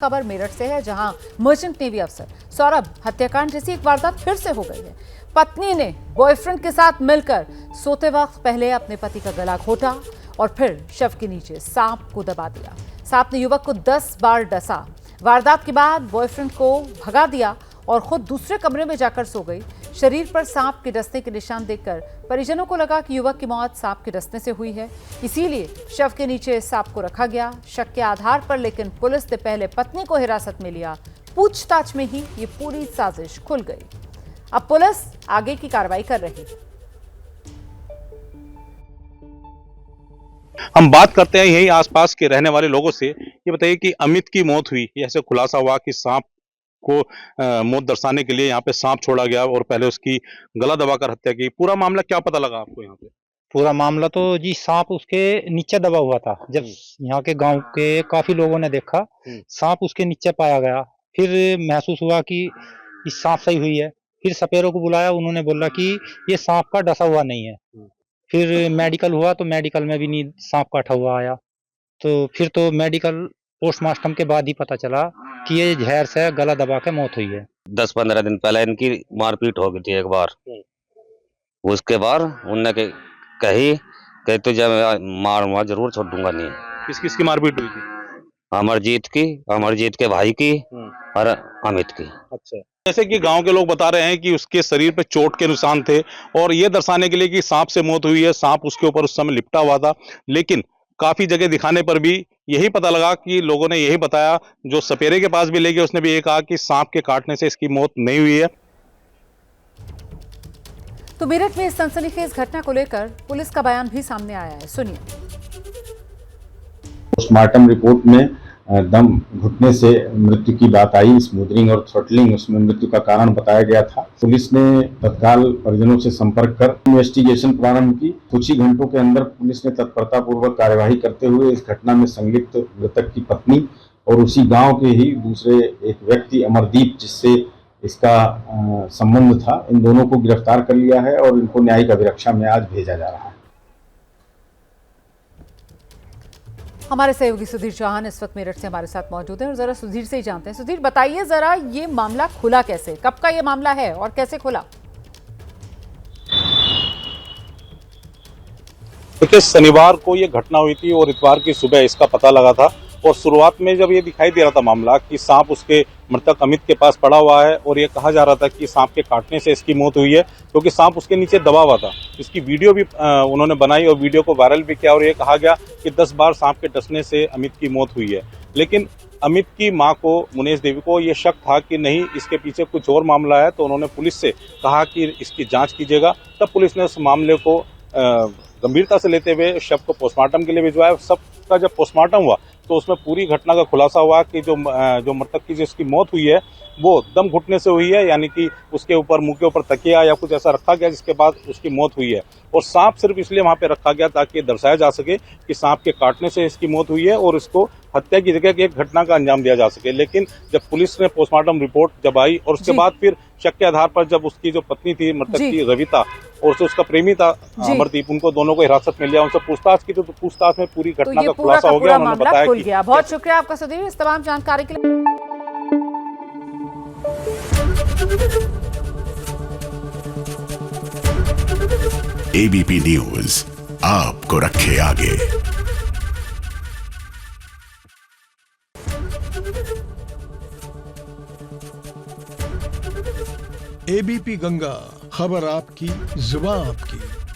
खबर मेरठ से है, जहां मर्चेंट नेवी अफसर सौरभ हत्याकांड जैसी एक वारदात फिर से हो गई है। पत्नी ने बॉयफ्रेंड के साथ मिलकर सोते वक्त पहले अपने पति का गला घोटा और फिर शव के नीचे सांप को दबा दिया। सांप ने युवक को 10 बार डसा। वारदात के बाद बॉयफ्रेंड को भगा दिया और खुद दूसरे कमरे में जाकर सो गई। शरीर पर सांप के डसने के निशान देखकर परिजनों को लगा कि युवक की मौत सांप के डसने से हुई है, इसीलिए शव के नीचे सांप को रखा गया। शक के आधार पर लेकिन पुलिस ने पहले पत्नी को हिरासत में लिया। पूछताछ में ही ये पूरी साजिश खुल गई। अब पुलिस आगे की कार्रवाई कर रही है। हम बात करते हैं यही आसपास के रहने वाले लोगों से। ये बताइए कि अमित की मौत हुई, ऐसे खुलासा हुआ कि सांप को मौत दर्शाने के लिए यहाँ पे सांप छोड़ा गया और पहले उसकी गला दबाकर हत्या की। पूरा मामला क्या पता लगा आपको यहाँ पे? पूरा मामला तो जी सांप उसके नीचे दबा हुआ था। जब यहाँ के गांव के काफी लोगों ने देखा सांप उसके नीचे पाया गया, फिर महसूस हुआ कि ये सांप सही हुई है। फिर सपेरों को बुलाया, उन्होंने बोला कि ये सांप का डसा हुआ नहीं है। फिर मेडिकल हुआ तो मेडिकल में भी नहीं सांप काटा हुआ आया। तो फिर तो मेडिकल पोस्टमार्टम के बाद ही पता चला कि ये जहर से गला दबा के मौत हुई है। 10-15 दिन पहले इनकी मारपीट हो गई थी एक बार। उसके बाद उनने कही कि तुझे मारूंगा, जरूर छोड़ दूंगा नहीं। किस किस की मारपीट हुई थी? अमरजीत के भाई की और अमित की। अच्छा, जैसे कि गांव के लोग बता रहे हैं कि उसके शरीर पे चोट के निशान थे और ये दर्शाने के लिए कि सांप से मौत हुई है, सांप उसके ऊपर उस समय लिपटा हुआ था। लेकिन काफी जगह दिखाने पर भी यही पता लगा कि लोगों ने यही बताया, जो सपेरे के पास भी ले गए उसने भी ये कहा कि सांप के काटने से इसकी मौत नहीं हुई है। तो मेरठ में इस सनसनीखेज घटना को लेकर पुलिस का बयान भी सामने आया है, सुनिए। पोस्टमार्टम रिपोर्ट में दम घुटने से मृत्यु की बात आई। स्मूदरिंग और थ्रॉटलिंग उसमें मृत्यु का कारण बताया गया था। पुलिस ने तत्काल परिजनों से संपर्क कर इन्वेस्टिगेशन प्रारंभ की। कुछ ही घंटों के अंदर पुलिस ने तत्परता पूर्वक कार्यवाही करते हुए इस घटना में संलिप्त मृतक की पत्नी और उसी गांव के ही दूसरे एक व्यक्ति अमरदीप, जिससे इसका संबंध था, इन दोनों को गिरफ्तार कर लिया है और इनको न्यायिक अभिरक्षा में आज भेजा जा रहा है। हमारे सहयोगी सुधीर चौहान इस वक्त मेरठ से हमारे साथ मौजूद हैं और जरा सुधीर से ही जानते हैं। सुधीर, बताइए जरा, ये मामला खुला कैसे, कब का ये मामला है और कैसे खुला? देखिए, शनिवार को ये घटना हुई थी और इतवार की सुबह इसका पता लगा था। और शुरुआत में जब ये दिखाई दे रहा था मामला कि सांप उसके मृतक अमित के पास पड़ा हुआ है और ये कहा जा रहा था कि सांप के काटने से इसकी मौत हुई है, क्योंकि सांप उसके नीचे दबा हुआ था। इसकी वीडियो भी उन्होंने बनाई और वीडियो को वायरल भी किया और ये कहा गया कि 10 बार सांप के डसने से अमित की मौत हुई है। लेकिन अमित की मां को, मुनेश देवी को, ये शक था कि नहीं, इसके पीछे कुछ और मामला है। तो उन्होंने पुलिस से कहा कि इसकी जाँच कीजिएगा। तब पुलिस ने उस मामले को गंभीरता से लेते हुए शव को पोस्टमार्टम के लिए भिजवाया। सब का जब पोस्टमार्टम हुआ तो उसमें पूरी घटना का खुलासा हुआ कि जो मृतक की जिसकी मौत हुई है वो दम घुटने से हुई है, यानी कि उसके ऊपर, मुंह के ऊपर तकिया या कुछ ऐसा रखा गया जिसके बाद उसकी मौत हुई है। और सांप सिर्फ इसलिए वहां पे रखा गया ताकि दर्शाया जा सके कि सांप के काटने से इसकी मौत हुई है और इसको हत्या की जगह की एक घटना का अंजाम दिया जा सके। लेकिन जब पुलिस ने पोस्टमार्टम रिपोर्ट जब आई और उसके बाद फिर शक के आधार पर जब उसकी जो पत्नी थी मृतक की रविता और जो उसका प्रेमी था अमरदीप, उनको दोनों को हिरासत में लिया, उनसे पूछताछ की तो पूछताछ में पूरी घटना का खुलासा हो गया। उन्होंने बताया कि बहुत शुक्रिया आपका सुधीर इस तमाम जानकारी के लिए। एबीपी न्यूज आपको रखे आगे। एबीपी गंगा, खबर आपकी, जुबान आपकी।